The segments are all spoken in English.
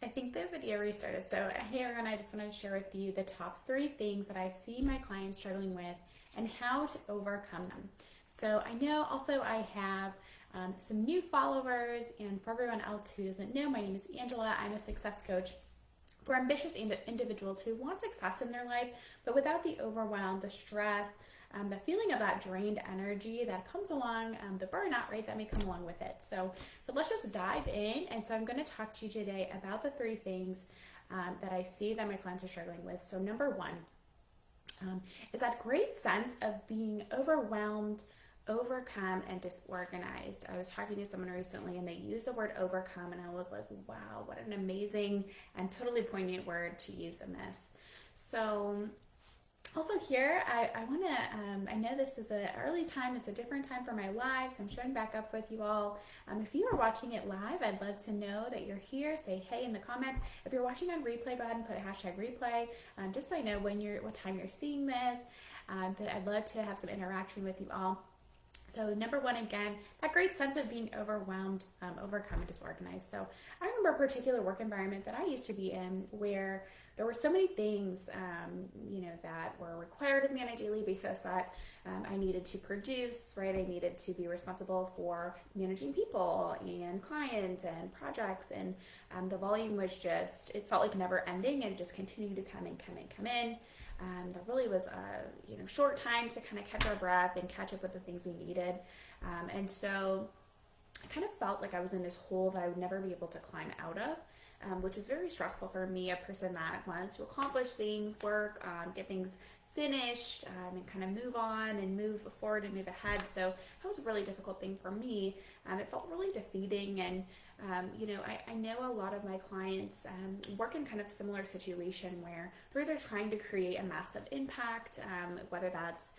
I think the video restarted. So hey everyone, I just wanted to share with you the top 3 things that I see my clients struggling with and how to overcome them. So I know also I have some new followers, and for everyone else who doesn't know, my name is Angela. I'm a success coach for ambitious individuals who want success in their life, but without the overwhelm, the stress, the feeling of that drained energy that comes along, the burnout, right, that may come along with it. So let's just dive in. And so I'm going to talk to you today about the 3 things that I see that my clients are struggling with. So number 1 is that great sense of being overwhelmed, overcome, and disorganized. I was talking to someone recently and they used the word overcome, and I was like, wow, what an amazing and totally poignant word to use in this. So also here, I want to, I know this is an early time, it's a different time for my live, so I'm showing back up with you all. If you are watching it live, I'd love to know that you're here. Say hey in the comments. If you're watching on replay, go ahead and put a hashtag replay, just so I know what time you're seeing this. But I'd love to have some interaction with you all. So number 1, again, that great sense of being overwhelmed, overcome, and disorganized. So I remember a particular work environment that I used to be in where there were so many things, that were required of me on a daily basis that I needed to produce, right? I needed to be responsible for managing people and clients and projects, and the volume was it felt like never ending, and it just continued to come in. There really was short times to kind of catch our breath and catch up with the things we needed. And so I kind of felt like I was in this hole that I would never be able to climb out of, which was very stressful for me, a person that wants to accomplish things, work, get things finished, and kind of move on and move forward and move ahead. So that was a really difficult thing for me. It felt really defeating, and I know a lot of my clients work in kind of a similar situation where they're either trying to create a massive impact, whether that's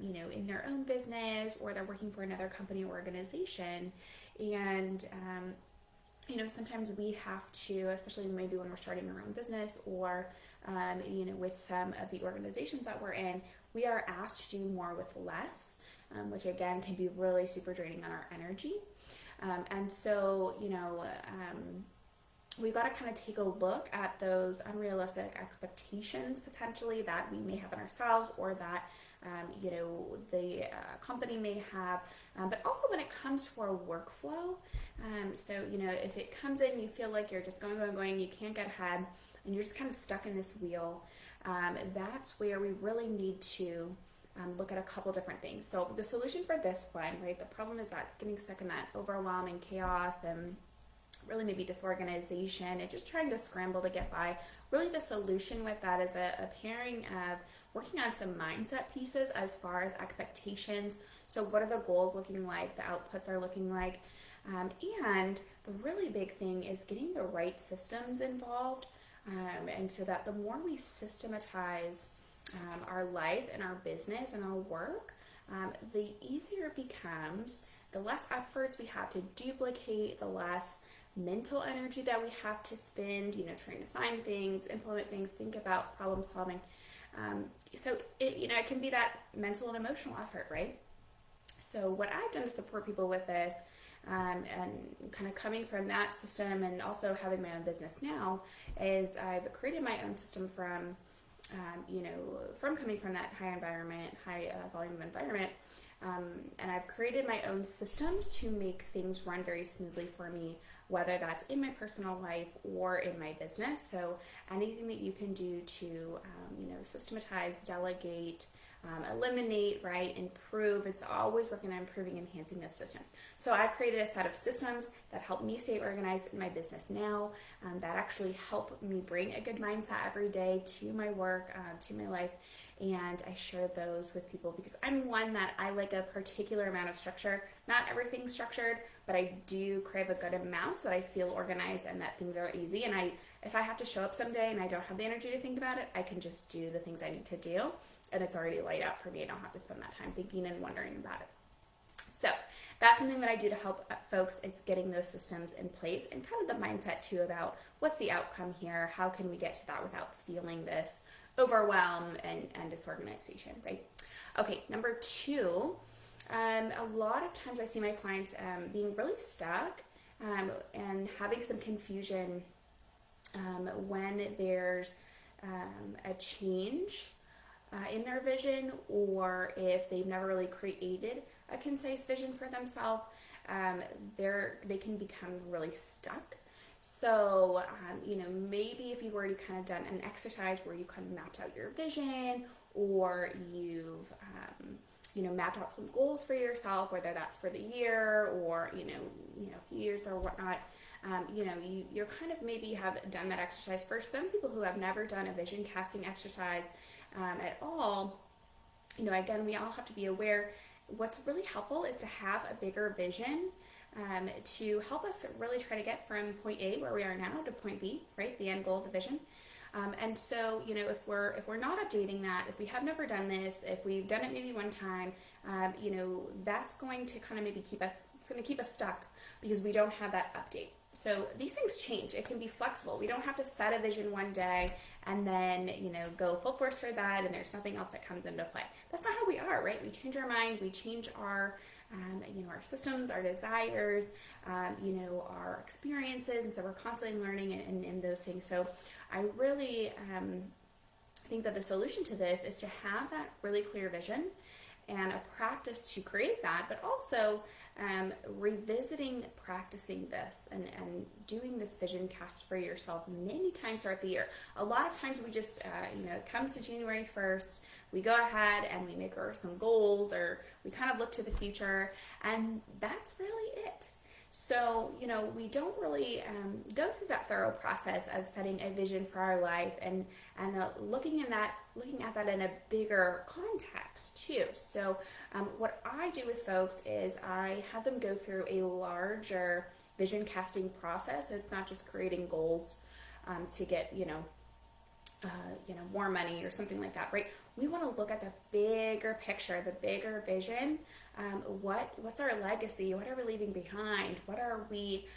in their own business, or they're working for another company or organization, and sometimes we have to, especially maybe when we're starting our own business, or with some of the organizations that we're in, we are asked to do more with less, which again can be really super draining on our energy. And so, we've got to kind of take a look at those unrealistic expectations potentially that we may have in ourselves, or that the company may have, but also when it comes to our workflow. If it comes in, you feel like you're just going, you can't get ahead, and you're just kind of stuck in this wheel, that's where we really need to look at a couple different things. So the solution for this one, right, the problem is that it's getting stuck in that overwhelm and chaos and really maybe disorganization and just trying to scramble to get by. Really the solution with that is a pairing of working on some mindset pieces as far as expectations. So what are the goals looking like, the outputs are looking like, and the really big thing is getting the right systems involved, and so that the more we systematize our life and our business and our work, the easier it becomes, the less efforts we have to duplicate, the less mental energy that we have to spend, trying to find things, implement things, think about problem solving. So it can be that mental and emotional effort, right? So what I've done to support people with this, and kind of coming from that system and also having my own business now, is I've created my own system from coming from that high volume environment, and I've created my own systems to make things run very smoothly for me, whether that's in my personal life or in my business. So anything that you can do to, systematize, delegate, eliminate, right, improve. It's always working on improving, enhancing those systems. So I've created a set of systems that help me stay organized in my business now, that actually help me bring a good mindset every day to my work, to my life. And I share those with people because I'm one that I like a particular amount of structure. Not everything's structured, but I do crave a good amount so that I feel organized and that things are easy. And if I have to show up someday and I don't have the energy to think about it, I can just do the things I need to do, and it's already laid out for me. I don't have to spend that time thinking and wondering about it. So that's something that I do to help folks. It's getting those systems in place and kind of the mindset too about what's the outcome here, how can we get to that without feeling this overwhelm and disorganization, right? Okay, number 2, a lot of times I see my clients being really stuck and having some confusion when there's a change in their vision, or if they've never really created a concise vision for themselves, they can become really stuck. So, maybe if you've already kind of done an exercise where you kind of mapped out your vision, or you've, mapped out some goals for yourself, whether that's for the year or, a few years or whatnot, you're kind of maybe have done that exercise. For some people who have never done a vision casting exercise at all, again, we all have to be aware. What's really helpful is to have a bigger vision to help us really try to get from point A, where we are now, to point B, right? The end goal of the vision. And so, if we're not updating that, if we have never done this, if we've done it maybe one time, that's going to kind of maybe it's going to keep us stuck because we don't have that update. So these things change. It can be flexible. We don't have to set a vision one day and then, go full force for that and there's nothing else that comes into play. That's not how we are, right? We change our mind, we change our our systems, our desires, our experiences, and so we're constantly learning in those things. So I really think that the solution to this is to have that really clear vision and a practice to create that, but also revisiting, practicing this and doing this vision cast for yourself many times throughout the year. A lot of times we just, it comes to January 1st, we go ahead and we make some goals, or we kind of look to the future, and that's really it. So, we don't really go through that thorough process of setting a vision for our life and looking at that in a bigger context too. So, what I do with folks is I have them go through a larger vision casting process. It's not just creating goals to get, more money or something like that, right? We want to look at the bigger picture, the bigger vision. What's our legacy? What are we leaving behind? What are we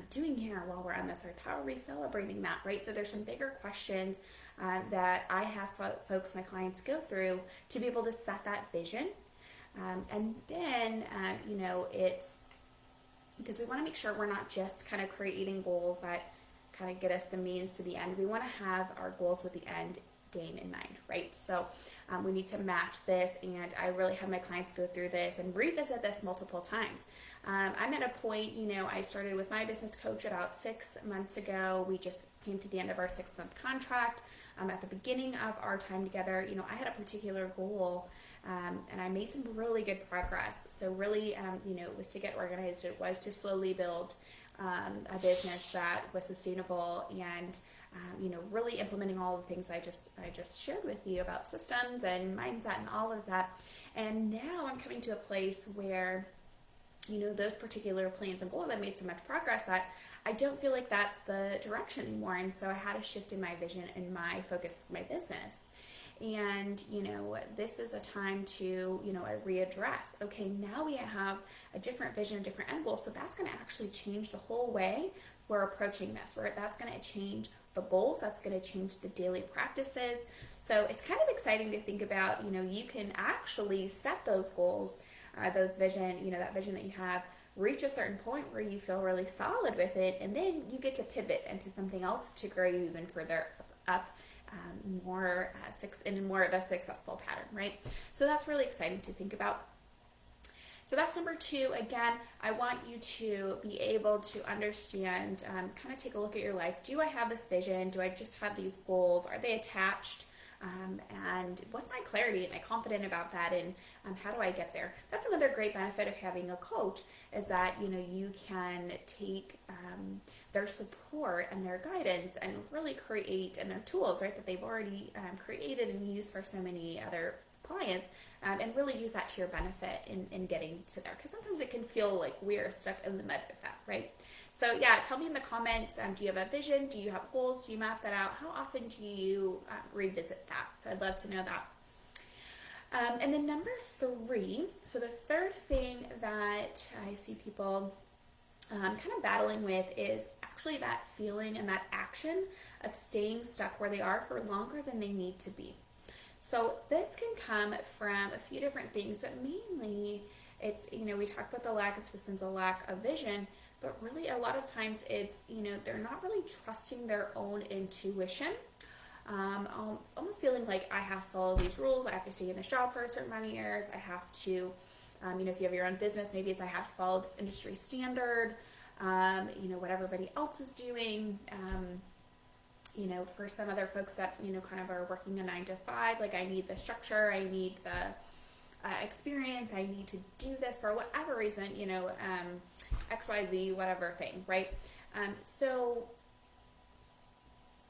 doing here while we're on this earth? How are we celebrating that, right? So there's some bigger questions that I have folks, my clients, go through to be able to set that vision. And then, it's because we want to make sure we're not just kind of creating goals that kind of get us the means to the end. We want to have our goals with the end game in mind, right? So we need to match this, and I really have my clients go through this and revisit this multiple times. I'm at a point, I started with my business coach about 6 months ago. We just came to the end of our 6-month contract. At the beginning of our time together, I had a particular goal, and I made some really good progress. So really, it was to get organized. It was to slowly build a business that was sustainable and really implementing all the things I just shared with you about systems and mindset and all of that. And now I'm coming to a place where, those particular plans and goals, I made so much progress that I don't feel like that's the direction anymore. And so I had a shift in my vision and my focus of my business. And, this is a time to, readdress. Okay, now we have a different vision, a different end goal. So that's going to actually change the whole way we're approaching this, where that's going to change the goals, that's going to change the daily practices. So it's kind of exciting to think about, you can actually set those goals, those vision, that vision that you have, reach a certain point where you feel really solid with it, and then you get to pivot into something else to grow you even further up. In more of a successful pattern, right? So that's really exciting to think about. So that's number 2. Again, I want you to be able to understand, kind of take a look at your life. Do I have this vision? Do I just have these goals? Are they attached? And what's my clarity? Am I confident about that? And how do I get there? That's another great benefit of having a coach, is that, you can take their support and their guidance and really create, and their tools, right, that they've already created and used for so many other clients, and really use that to your benefit in getting to there. Because sometimes it can feel like we're stuck in the mud with that, right? So yeah, tell me in the comments, do you have a vision? Do you have goals? Do you map that out? How often do you revisit that? So I'd love to know that. And then number 3, so the third thing that I see people kind of battling with is actually that feeling and that action of staying stuck where they are for longer than they need to be. So this can come from a few different things, but mainly it's, we talked about the lack of systems, a lack of vision, but really a lot of times it's, they're not really trusting their own intuition. Almost feeling like I have to follow these rules, I have to stay in this job for a certain amount of years, I have to, if you have your own business, maybe it's I have to follow this industry standard, what everybody else is doing. For some other folks that, kind of are working a 9 to 5, like I need the structure, I need the experience, I need to do this for whatever reason, XYZ, whatever thing, right? So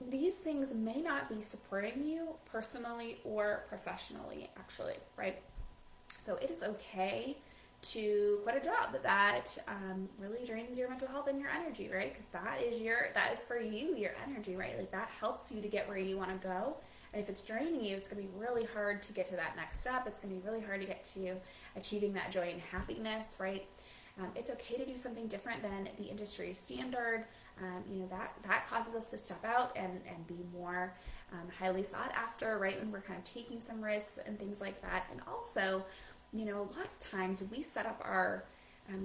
these things may not be supporting you personally or professionally, actually, right? So it is okay to quit a job that really drains your mental health and your energy, right? Because that is for you, your energy, right? Like that helps you to get where you want to go. And if it's draining you, it's going to be really hard to get to that next step. It's going to be really hard to get to achieving that joy and happiness, right? It's okay to do something different than the industry standard. That causes us to step out and be more highly sought after, right? When we're kind of taking some risks and things like that. And also, a lot of times we set up our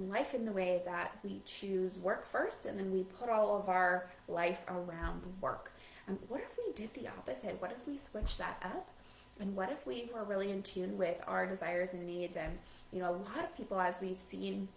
life in the way that we choose work first, and then we put all of our life around work. What if we did the opposite? What if we switched that up? And what if we were really in tune with our desires and needs? And, a lot of people, as we've seen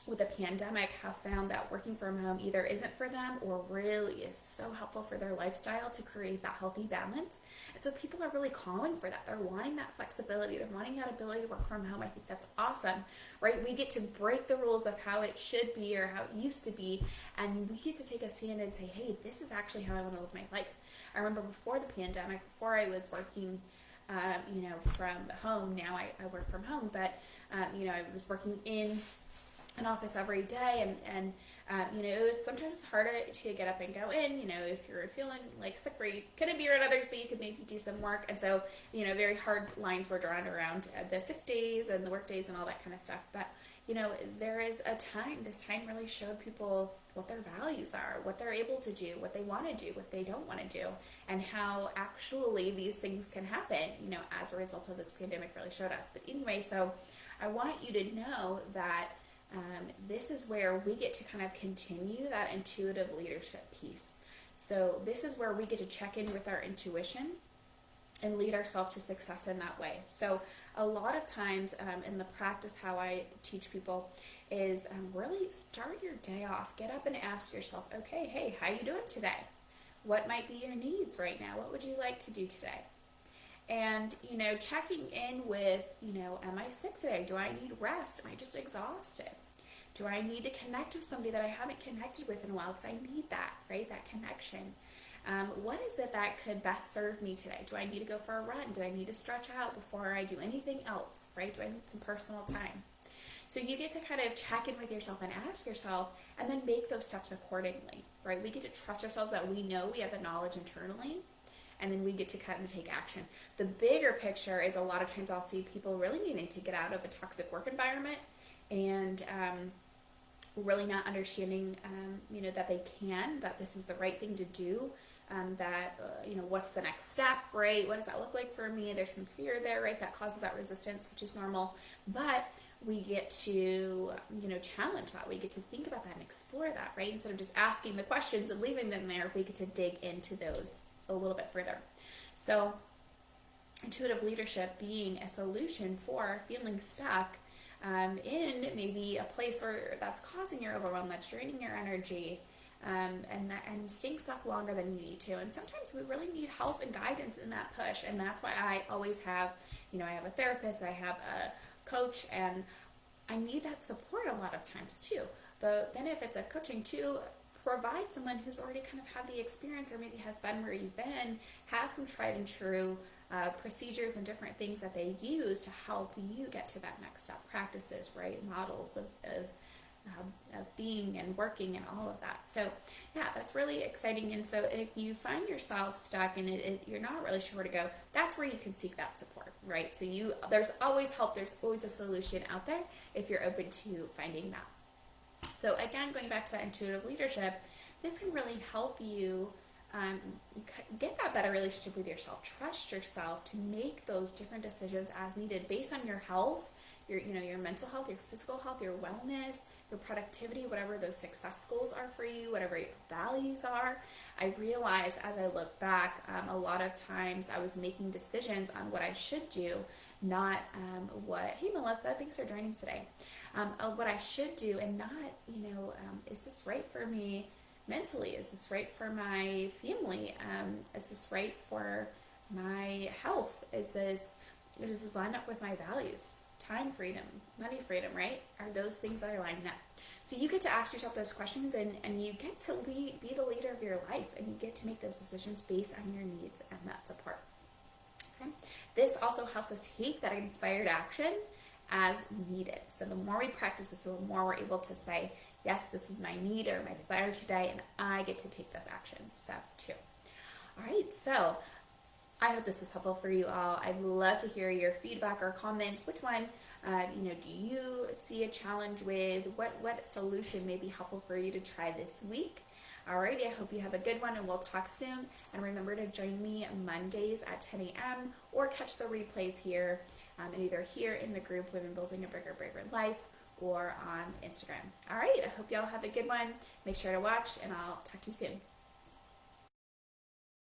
with the pandemic, have found that working from home either isn't for them or really is so helpful for their lifestyle to create that healthy balance. And so people are really calling for that. They're wanting that flexibility. They're wanting that ability to work from home. I think that's awesome, right? We get to break the rules of how it should be or how it used to be, and we get to take a stand and say, hey, this is actually how I want to live my life. I remember before the pandemic, before I was working from home. Now I work from home, but I was working in an office every day, and it was sometimes harder to get up and go in, if you're feeling like sick where you couldn't be around others, but you could maybe do some work. And so, very hard lines were drawn around the sick days and the work days and all that kind of stuff. But, there is this time really showed people what their values are, what they're able to do, what they want to do, what they don't want to do, and how actually these things can happen, as a result of this pandemic really showed us. But anyway, so I want you to know that this is where we get to kind of continue that intuitive leadership piece. So this is where we get to check in with our intuition and lead ourselves to success in that way. So a lot of times in the practice, how I teach people is really start your day off. Get up and ask yourself, okay, hey, how you doing today? What might be your needs right now? What would you like to do today? And, checking in with, am I sick today? Do I need rest? Am I just exhausted? Do I need to connect with somebody that I haven't connected with in a while? Because I need that, right? That connection. What is it that could best serve me today? Do I need to go for a run? Do I need to stretch out before I do anything else, right? Do I need some personal time? So you get to kind of check in with yourself and ask yourself, and then make those steps accordingly, right? We get to trust ourselves that we know we have the knowledge internally, and then we get to kind of take action. The bigger picture is a lot of times I'll see people really needing to get out of a toxic work environment and really not understanding, that they can, that this is the right thing to do, what's the next step, right? What does that look like for me? There's some fear there, right? That causes that resistance, which is normal. But we get to, challenge that. We get to think about that and explore that, right? Instead of just asking the questions and leaving them there, we get to dig into those a little bit further. So intuitive leadership being a solution for feeling stuck in maybe a place that's causing your overwhelm, that's draining your energy, and staying stuck longer than you need to. And sometimes we really need help and guidance in that push. And that's why I always have, I have a therapist, I have a coach, and I need that support a lot of times too. Then if it's a coaching too, provide someone who's already kind of had the experience or maybe has been where you've been, has some tried and true procedures and different things that they use to help you get to that next step, practices, right, models of being and working and all of that. So yeah, that's really exciting. And so if you find yourself stuck and you're not really sure where to go, that's where you can seek that support, right? So there's always help, there's always a solution out there if you're open to finding that. So again, going back to that intuitive leadership, this can really help you get that better relationship with yourself, trust yourself to make those different decisions as needed based on your health, your mental health, your physical health, your wellness, your productivity, whatever those success goals are for you, whatever your values are. I realize as I look back, a lot of times I was making decisions on what I should do, not hey Melissa, thanks for joining today. What I should do and not, is this right for me mentally? Is this right for my family? Is this right for my health? Does this line up with my values? Time freedom, money freedom, right? Are those things that are lining up? So you get to ask yourself those questions, and you get to be the leader of your life, and you get to make those decisions based on your needs and that support. Okay? This also helps us take that inspired action as needed. So the more we practice this, the more we're able to say, yes, this is my need or my desire today, and I get to take this action. Step 2. All right, so I hope this was helpful for you all. I'd love to hear your feedback or comments. Which one, do you see a challenge with? What solution may be helpful for you to try this week? Alrighty, I hope you have a good one, and we'll talk soon. And remember to join me Mondays at 10 a.m. or catch the replays here, and either here in the group Women Building a Bigger, Braver Life, or on Instagram. All right, I hope y'all have a good one. Make sure to watch, and I'll talk to you soon.